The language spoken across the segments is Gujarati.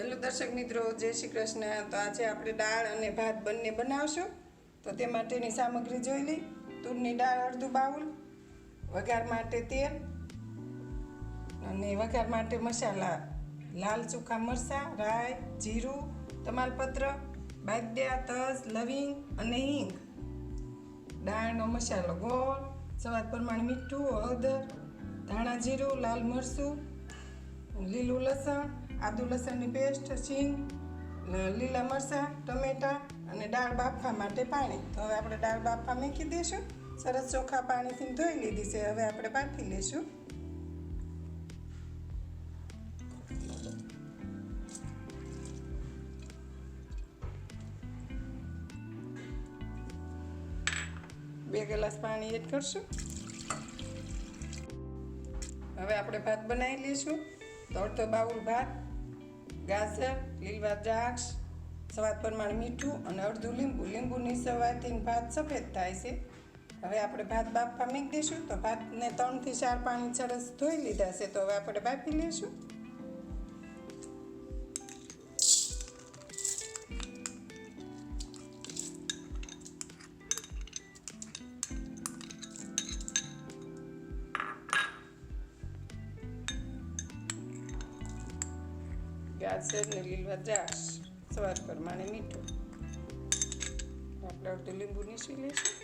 હેલો દર્શક મિત્રો, જય શ્રી કૃષ્ણ। તો આજે આપણે દાળ અને ભાત બંને બનાવશું। તો તે માટેની સામગ્રી જોઈ લઈ। તુરની દાળ અડધું બાઉલ, વઘાર માટે તેલ અને વઘાર માટે મસાલા, લાલ ચોખા મરચાં, રાઈ, જીરું, તમાલપત્ર, બાદિયા, તજ, લવિંગ અને હિંગ। દાળનો મસાલો ગોળ, સ્વાદ પ્રમાણે મીઠું, હળદર, ધાણા જીરું, લાલ મરચું, લીલું લસણ, આદુ લસણની પેસ્ટ, સિંગ, લીલા મરચાં, ટમેટા અને દાળ બાફવા માટે પાણી। તો હવે આપણે દાળ બાફવા મૂકી દઈશું। સરસ ચોખ્ખા પાણીથી ધોઈ લીધી છે, હવે આપણે બાફી લઈશું। બે ગ્લાસ પાણી એડ કરશું। હવે આપણે ભાત બનાવી લઈશું। તો અડધો બાઉલ ભાત, ગાજર, લીલવા દ્રાક્ષ, સ્વાદ પ્રમાણે મીઠું અને અડધું લીંબુ। લીંબુની સવાથી ભાત સફેદ થાય છે। હવે આપણે ભાત બાફવા મૂકી દઈશું। તો ભાતને 3 થી 4 પાણી સરસ ધોઈ લીધા છે, તો હવે આપણે બાફી લઈશું। ગાજર ને લીલવા દ્રાક્ષ, સ્વાદ પ્રમાણે મીઠું, આપણે અડધું લીંબુ નીચી લઈશું।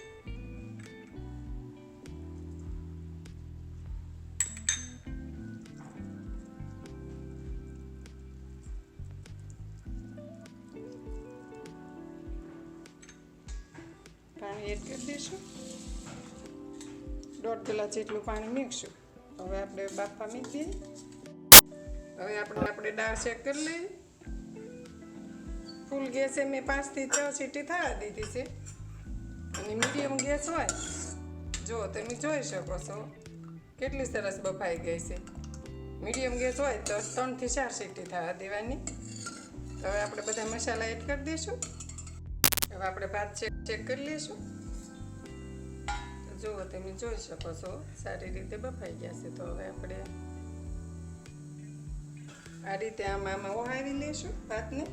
પાણી એડ કરી દઈશું। 1.5 ગ્લાસ જેટલું પાણી મૂકશું। હવે આપણે બાફવા મૂકી દઈએ। હવે આપણે દાળ ચેક કરી લઈએ। ફૂલ ગેસે મેં 5 થી 6 સીટી થવા દીધી છે અને મીડિયમ ગેસ હોય, જો તમે જોઈ શકો છો કેટલી સરસ બફાઈ ગઈ છે। મીડિયમ ગેસ હોય તો 3 થી 4 સીટી થવા દેવાની। હવે આપણે બધા મસાલા એડ કરી દઈશું। હવે આપણે ભાત ચેક કરી લઈશું। તો જુઓ તમે જોઈ શકો છો સારી રીતે બફાઈ ગયા છે। તો હવે આપણે આ રીતે આમાં ઓહાવી લઈશું ભાતને,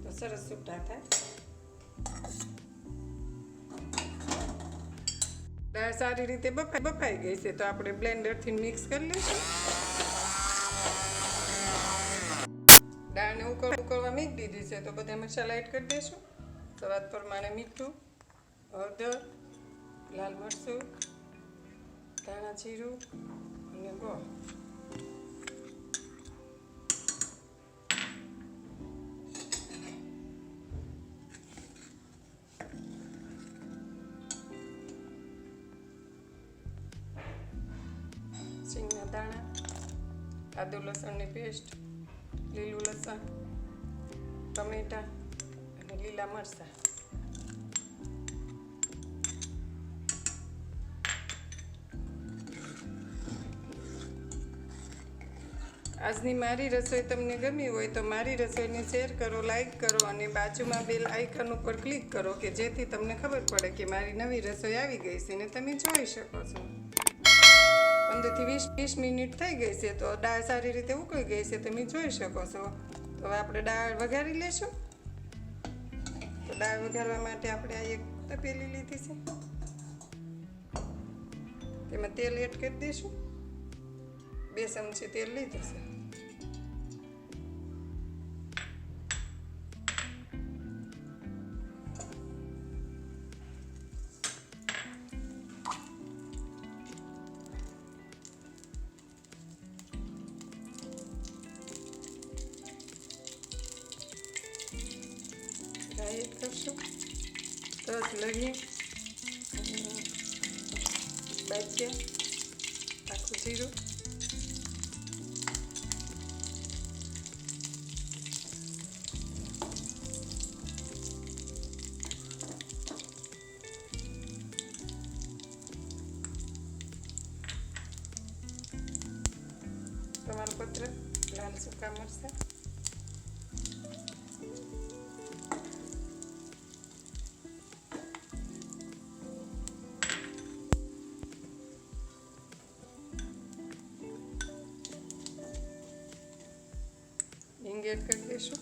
તો સરસ છૂટા થાય। દાળ સારી રીતે બફાઈ ગઈ છે, તો આપણે બ્લેન્ડરથી મિક્સ કરી લઈશું। દાળને ઉકળવા મૂકી દીધી છે, તો બધા મસાલા એડ કરી દઈશું। સ્વાદ પ્રમાણે મીઠું, હળદર, લાલ મરચું, ધાણા જીરું અને ગોળ। સિંગના દાણા, આદુ લસણની પેસ્ટ, લીલું લસણ, ટમેટા અને લીલા મરચાં। આજની મારી રસોઈ તમને ગમી હોય તો મારી રસોઈને શેર કરો, લાઈક કરો અને બાજુમાં બેલ આઇકન ઉપર ક્લિક કરો કે જેથી તમને ખબર પડે કે મારી નવી રસોઈ આવી ગઈ છે ને તમે જોઈ શકો છો। 15 થી 20 મિનિટ થઈ ગઈ છે, તો દાળ સારી રીતે ઉકળી ગઈ છે, તમે જોઈ શકો છો। તો હવે આપણે દાળ વઘારી લઈશું। તો દાળ વઘારવા માટે આપણે આ એક તપેલી લીધી છે, તેમાં તેલ એડ કરી દઈશું। 2 ચમચી તેલ લીધું છે। રાઈ એડ કરશું, તજ, લવિંગ, બાદિયા, આખું જીરું, તમાલપત્ર, લાલ સૂકા મરચાં, હિંગ મરચી એડ કરી દઈશું.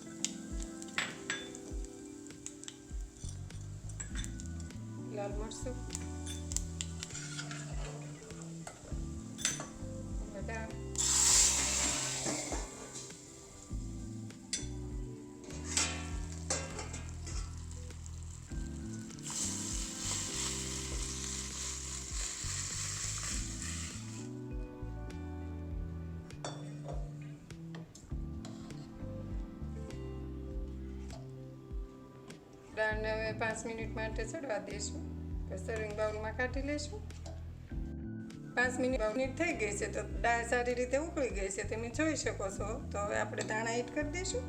લાલ મરચું, બદામ, દાળને હવે 5 મિનિટ માટે ચડવા દઈશું. સર્વિંગ બાઉલમાં કાઢી લઈશું. 5 મિનિટ થઈ ગઈ છે તો દાળ સારી રીતે ઉકળી ગઈ છે તમે જોઈ શકો છો. તો હવે આપણે ધાણા એડ કરી દઈશું.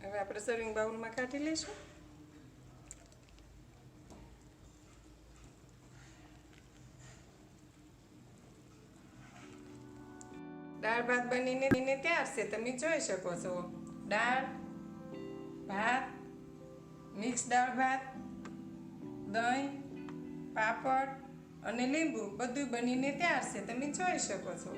હવે આપણે સર્વિંગ બાઉલમાં કાઢી લઈશું. દાળ ભાત બનીને તૈયાર છે તમે જોઈ શકો છો. દાળ ભાત, મિક્સ દાળ ભાત, દહીં, પાપડ અને લીંબુ બધું બનીને તૈયાર છે તમે જોઈ શકો છો.